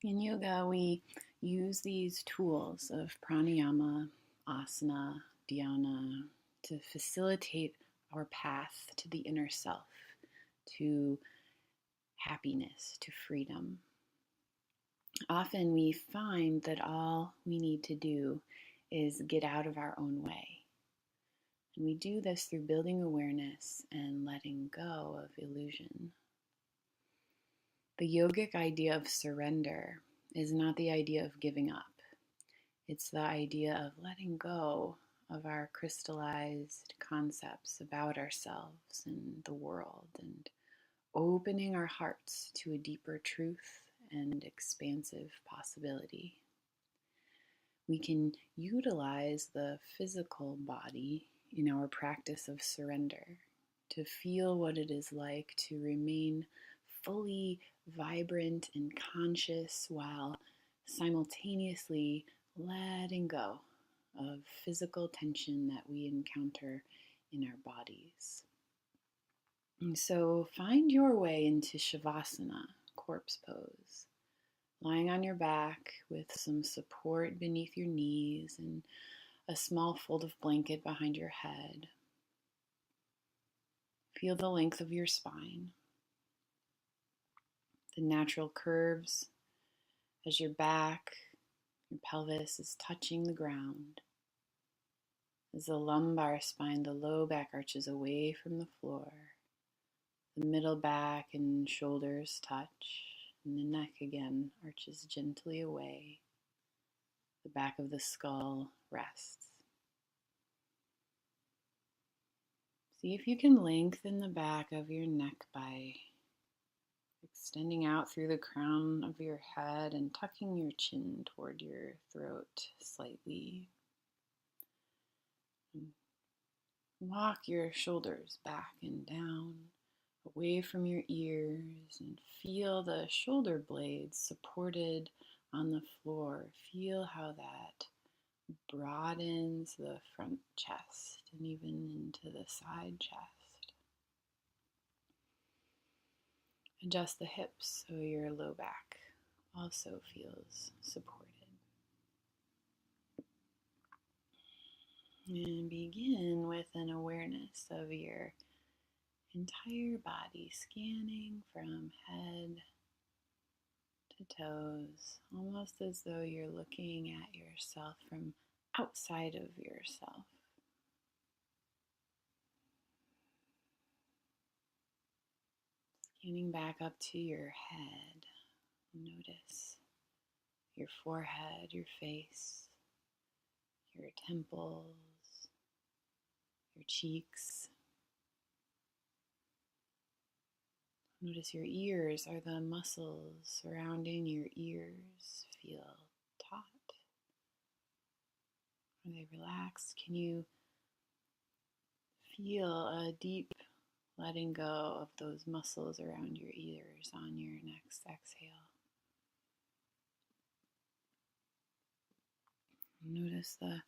In yoga, we use these tools of pranayama, asana, dhyana to facilitate our path to the inner self, to happiness, to freedom. Often we find that all we need to do is get out of our own way. And we do this through building awareness and letting go of illusion. The yogic idea of surrender is not the idea of giving up. It's the idea of letting go of our crystallized concepts about ourselves and the world and opening our hearts to a deeper truth and expansive possibility. We can utilize the physical body in our practice of surrender to feel what it is like to remain fully vibrant and conscious while simultaneously letting go of physical tension that we encounter in our bodies. And so find your way into Shavasana, corpse pose, lying on your back with some support beneath your knees and a small fold of blanket behind your head. Feel the length of your spine, the natural curves as your back, your pelvis is touching the ground. As the lumbar spine, the low back arches away from the floor. The middle back and shoulders touch, and the neck again arches gently away. The back of the skull rests. See if you can lengthen the back of your neck by extending out through the crown of your head and tucking your chin toward your throat slightly. And walk your shoulders back and down, away from your ears, and feel the shoulder blades supported on the floor. Feel how that broadens the front chest and even into the side chest. Adjust the hips so your low back also feels supported. And begin with an awareness of your entire body, scanning from head to toes, almost as though you're looking at yourself from outside of yourself. Scanning back up to your head, notice your forehead, your face, your temples, your cheeks. Notice your ears. Are the muscles surrounding your ears feel taut? Are they relaxed? Can you feel a deep letting go of those muscles around your ears on your next exhale? Notice the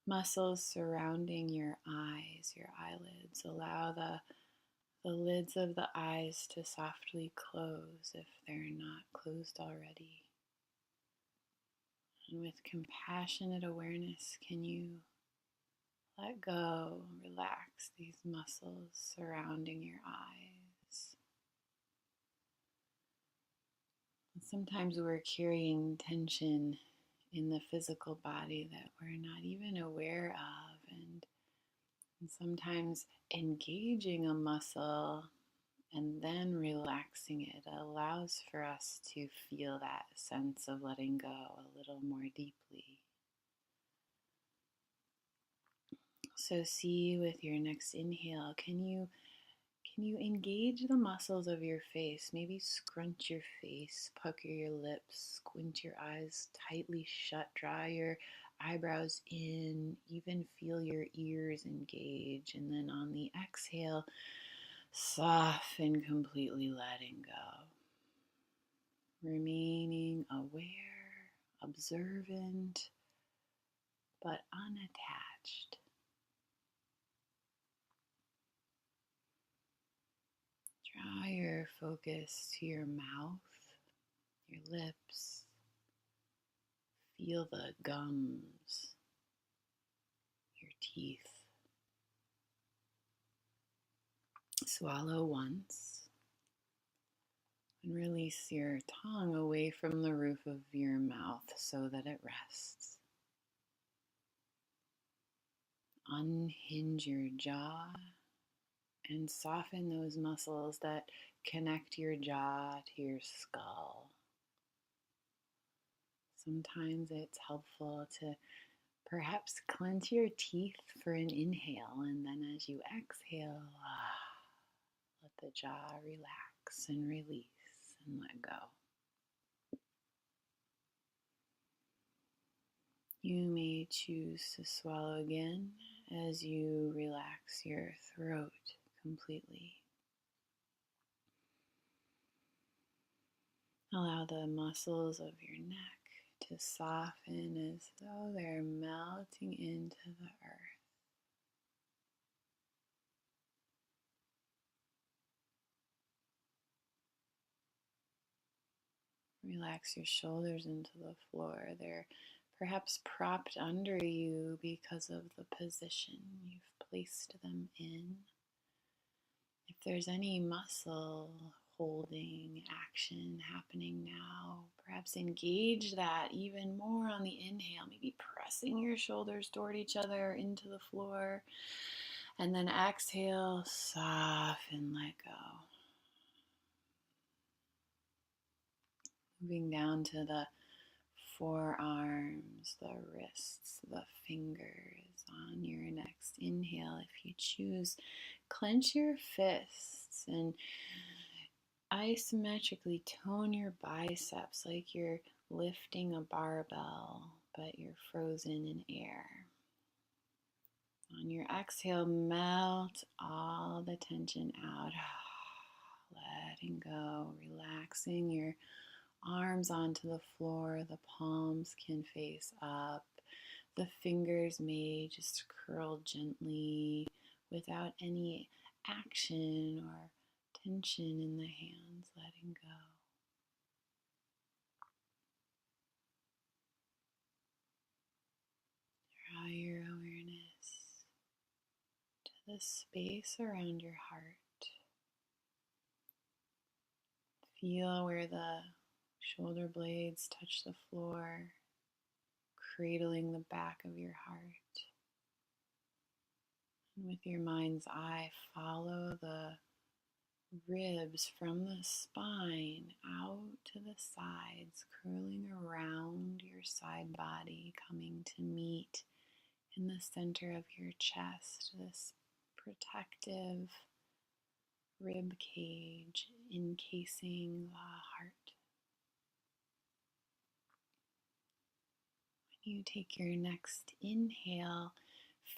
muscles surrounding your eyes, your eyelids. Allow the lids of the eyes to softly close if they're not closed already. And with compassionate awareness, can you let go, relax these muscles surrounding your eyes? And sometimes we're carrying tension in the physical body that we're not even aware of, and sometimes engaging a muscle and then relaxing it allows for us to feel that sense of letting go a little more deeply. So see with your next inhale, can you engage the muscles of your face? Maybe scrunch your face, pucker your lips, squint your eyes tightly shut, draw your eyebrows in, even feel your ears engage. And then on the exhale, soften, completely letting go. Remaining aware, observant, but unattached. Draw your focus to your mouth, your lips. Feel the gums, your teeth. Swallow once and release your tongue away from the roof of your mouth so that it rests. Unhinge your jaw and soften those muscles that connect your jaw to your skull. Sometimes it's helpful to perhaps clench your teeth for an inhale, and then as you exhale, let the jaw relax and release and let go. You may choose to swallow again as you relax your throat completely. Allow the muscles of your neck to soften as though they're melting into the earth. Relax your shoulders into the floor. They're perhaps propped under you because of the position you've placed them in. If there's any muscle holding action happening now, perhaps engage that even more on the inhale, maybe pressing your shoulders toward each other into the floor. And then exhale, soften, let go. Moving down to the forearms, the wrists, the fingers on your next inhale. If you choose, clench your fists and isometrically tone your biceps like you're lifting a barbell, but you're frozen in air. On your exhale, melt all the tension out, letting go, relaxing your arms onto the floor. The palms can face up. The fingers may just curl gently without any action or tension in the hands, letting go. Draw your awareness to the space around your heart. Feel where the shoulder blades touch the floor, cradling the back of your heart. And with your mind's eye, follow the ribs from the spine out to the sides, curling around your side body, coming to meet in the center of your chest, this protective rib cage encasing the heart. When you take your next inhale,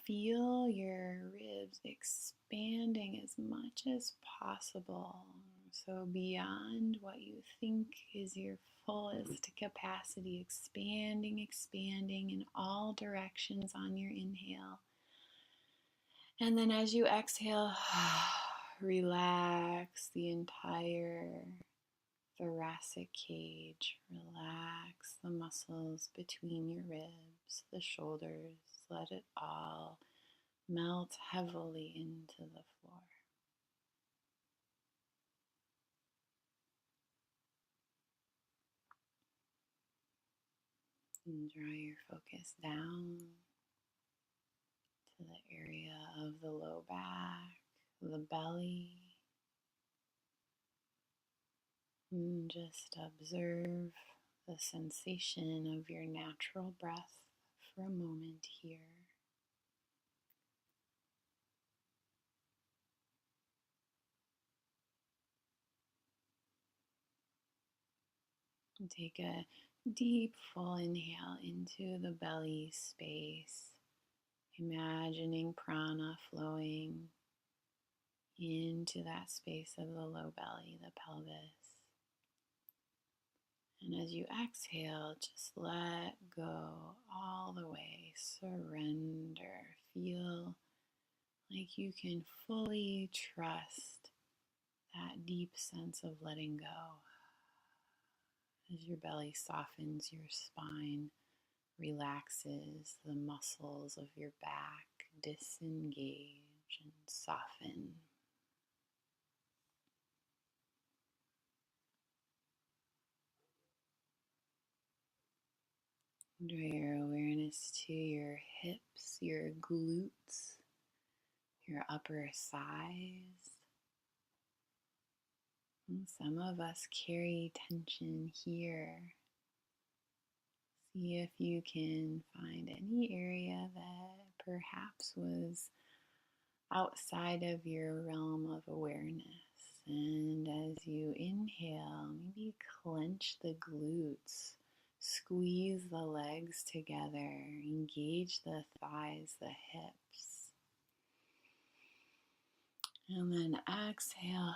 feel your ribs expanding as much as possible. So beyond what you think is your fullest capacity, expanding in all directions on your inhale. And then as you exhale, relax the entire thoracic cage. Relax the muscles between your ribs, the shoulders. Let it all melt heavily into the floor. And draw your focus down to the area of the low back, the belly. And just observe the sensation of your natural breath for a moment here. And take a deep, full inhale into the belly space, imagining prana flowing into that space of the low belly, the pelvis. And as you exhale, just let go all the way, surrender. Feel like you can fully trust that deep sense of letting go. As your belly softens, your spine relaxes, the muscles of your back disengage and soften. Draw your awareness to your hips, your glutes, your upper thighs. And some of us carry tension here. See if you can find any area that perhaps was outside of your realm of awareness. And as you inhale, maybe clench the glutes, squeeze the legs together, engage the thighs, the hips. And then exhale,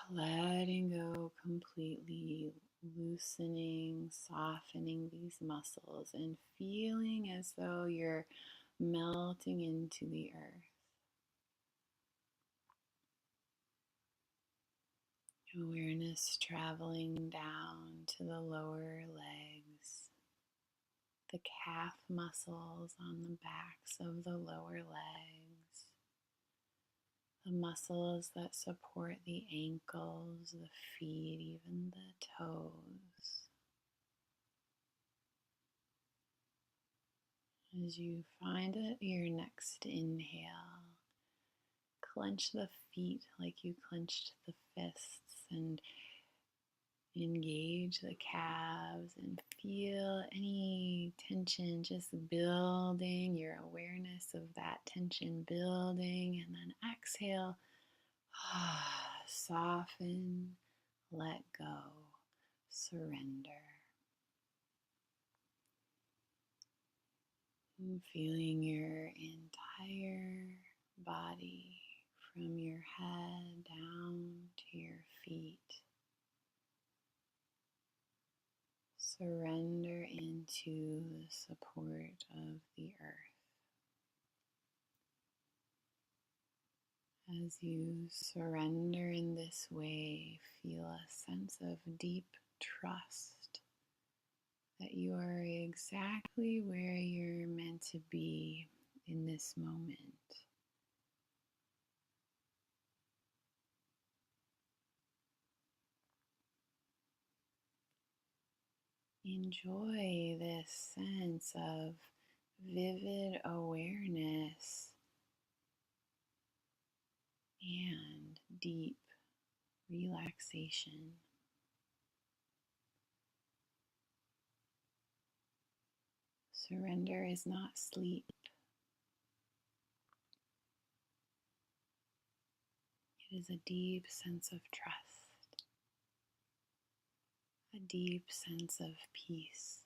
letting go completely, loosening, softening these muscles, and feeling as though you're melting into the earth. Awareness traveling down to the lower legs, the calf muscles on the backs of the lower legs, the muscles that support the ankles, the feet, even the toes. As you find it, your next inhale, clench the feet like you clenched the fists and engage the calves and feel any tension just building, your awareness of that tension building, and then exhale, soften, let go, surrender. And feeling your entire body from your head down to your feet. Surrender into the support of the earth. As you surrender in this way, feel a sense of deep trust that you are exactly where you're meant to be in this moment. Enjoy this sense of vivid awareness and deep relaxation. Surrender is not sleep. It is a deep sense of trust, a deep sense of peace.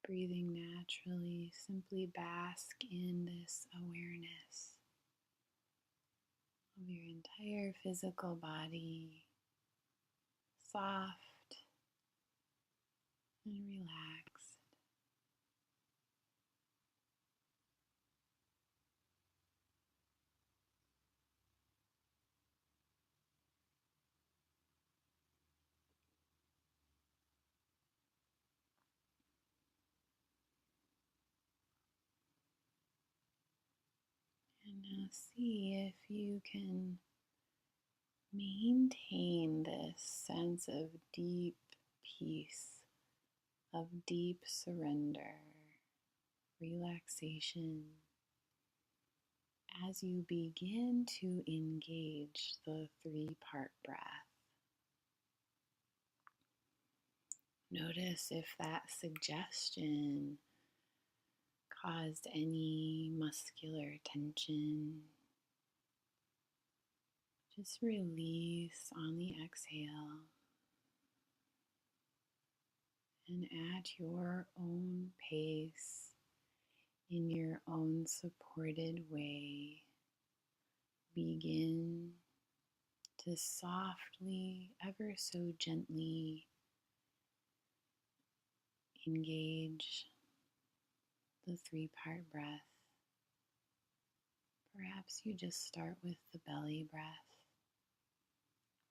Breathing naturally, simply bask in this awareness of your entire physical body, soft and relaxed. And now see if you can maintain this sense of deep peace, of deep surrender, relaxation, as you begin to engage the 3-part breath. Notice if that suggestion caused any muscular tension. Just release on the exhale, and at your own pace, in your own supported way, begin to softly, ever so gently engage the three-part breath. Perhaps you just start with the belly breath,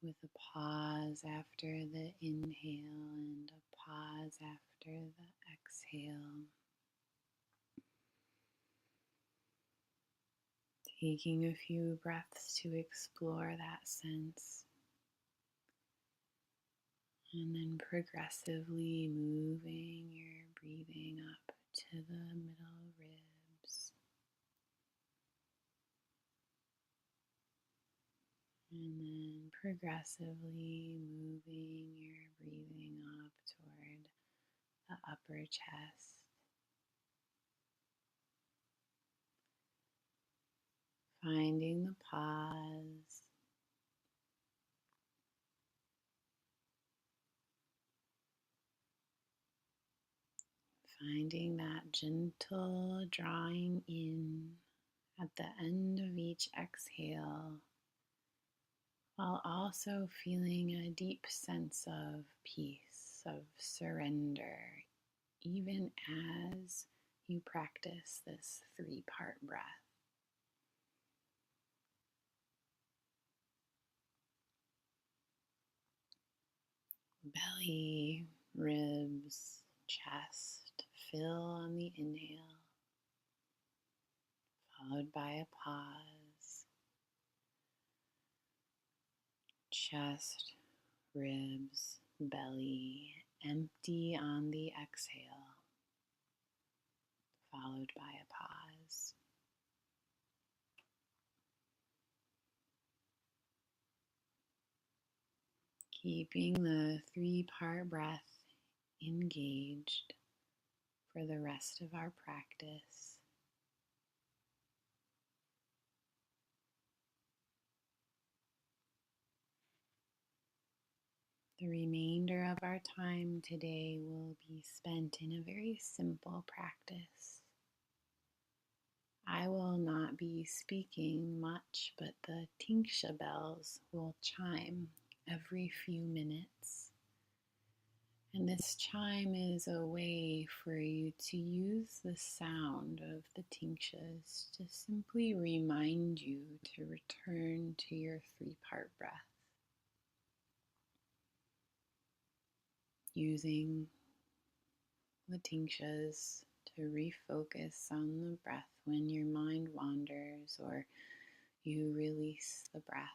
with a pause after the inhale and a pause after the exhale. Taking a few breaths to explore that sense, and then progressively moving your breathing up to the middle ribs, and then progressively moving your breathing up toward the upper chest. Finding the pause, finding that gentle drawing in at the end of each exhale, while also feeling a deep sense of peace, of surrender, even as you practice this three-part breath. Belly, ribs, chest, fill on the inhale, followed by a pause. Chest, ribs, belly, empty on the exhale, followed by a pause. Keeping the three-part breath engaged for the rest of our practice. The remainder of our time today will be spent in a very simple practice. I will not be speaking much, but the tingsha bells will chime every few minutes. And this chime is a way for you to use the sound of the tinkshas to simply remind you to return to your three-part breath. Using the tinkshas to refocus on the breath when your mind wanders or you release the breath.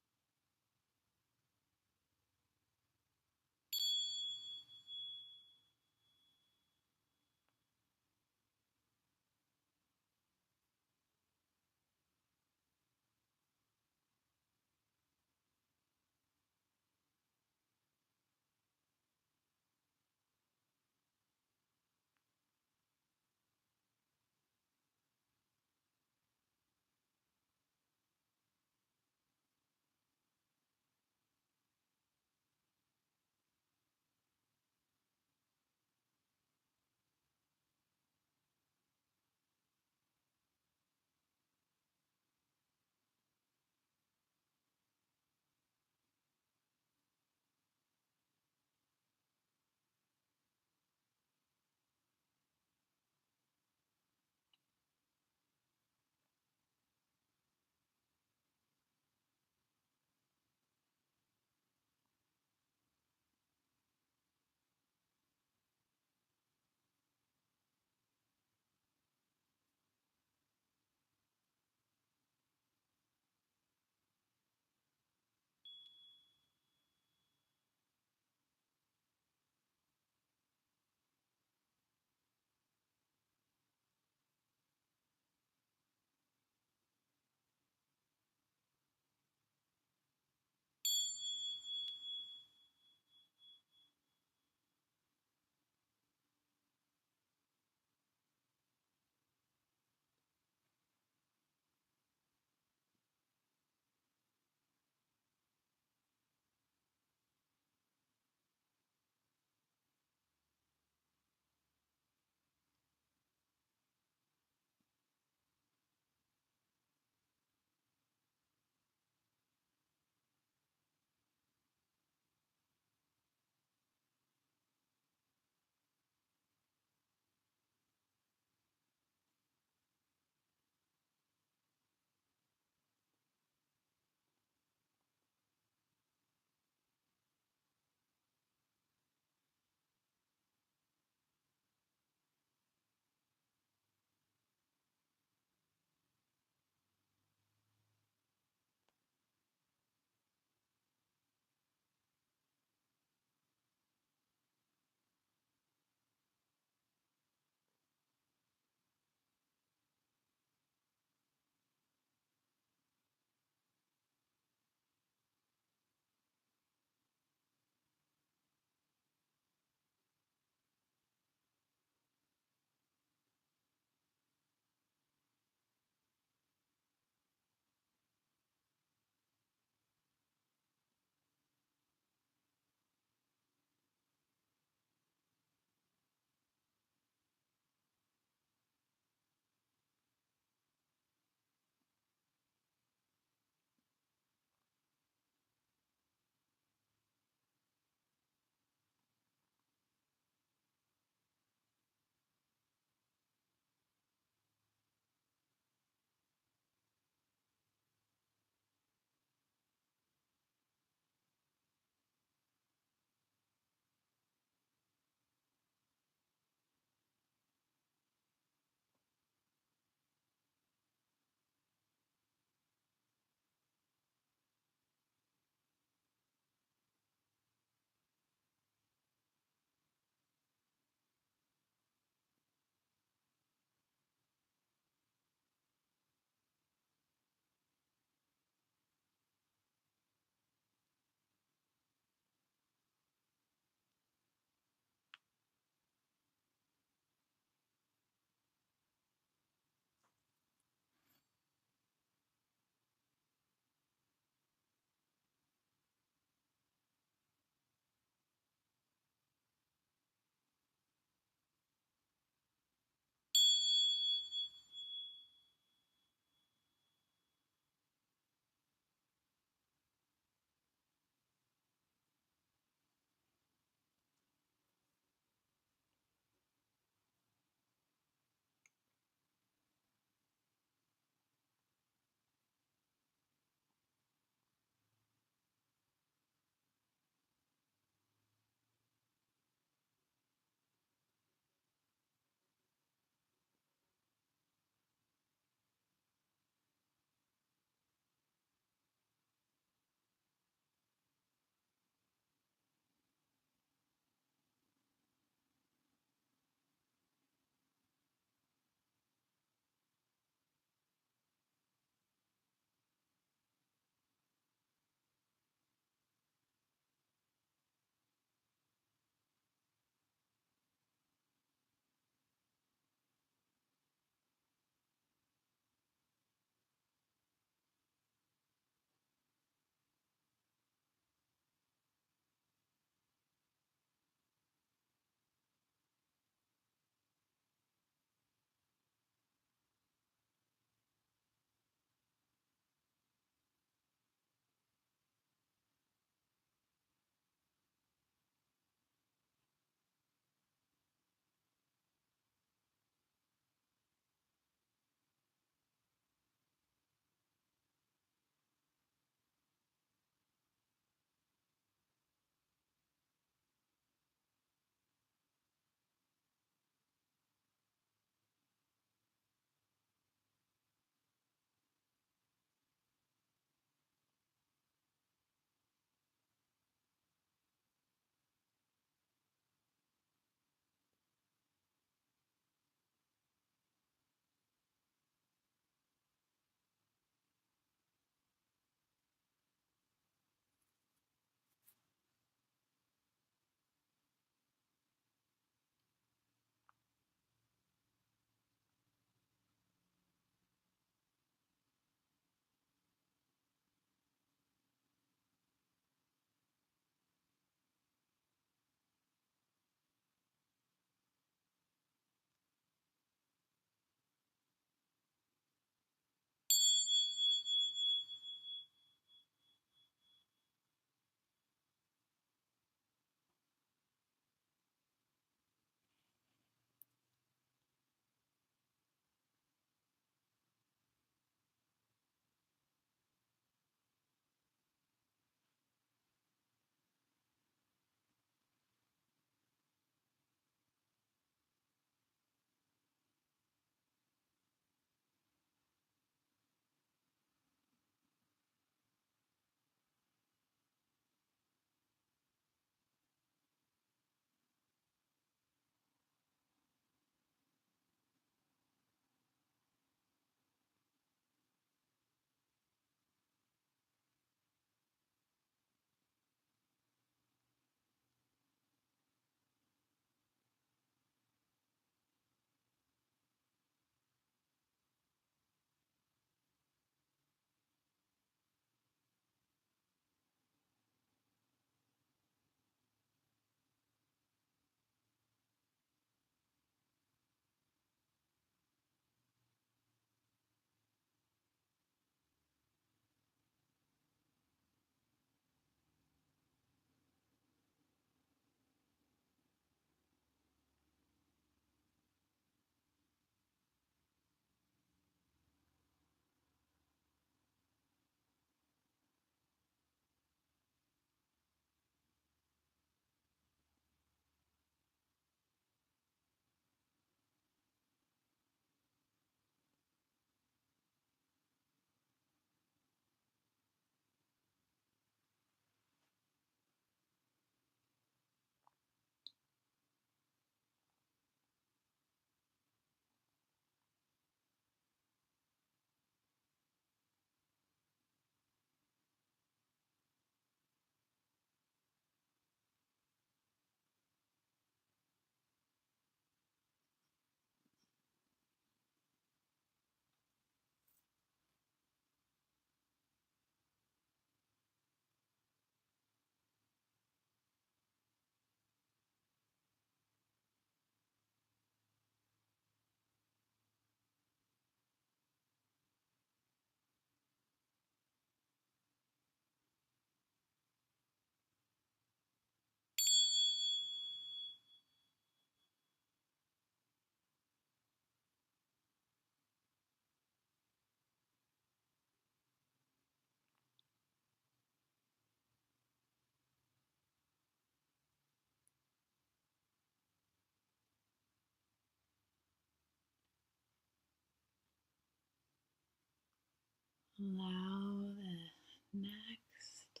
Allow the next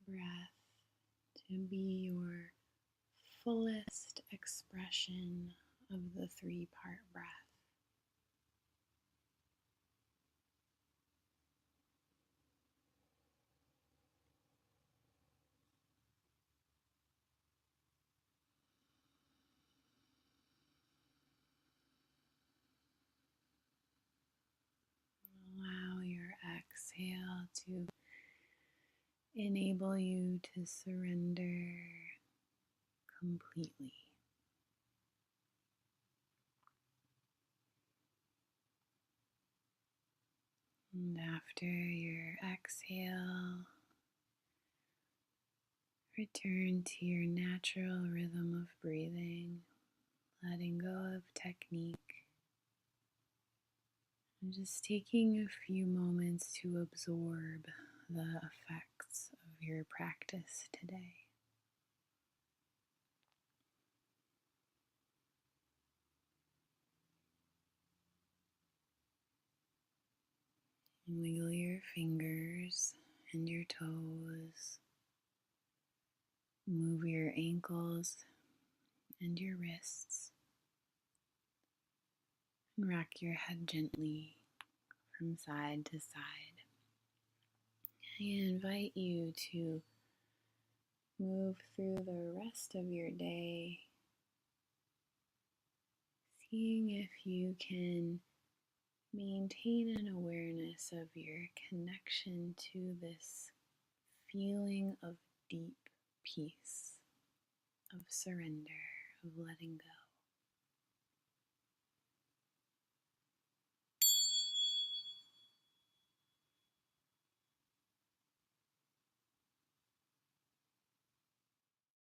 breath to be your fullest expression of the three-part breath. Allow your exhale to enable you to surrender completely. And after your exhale, return to your natural rhythm of breathing, letting go of technique, and just taking a few moments to absorb the effects of your practice today. Wiggle your fingers and your toes. Move your ankles and your wrists. And rock your head gently from side to side. I invite you to move through the rest of your day, seeing if you can maintain an awareness of your connection to this feeling of deep peace, of surrender, of letting go.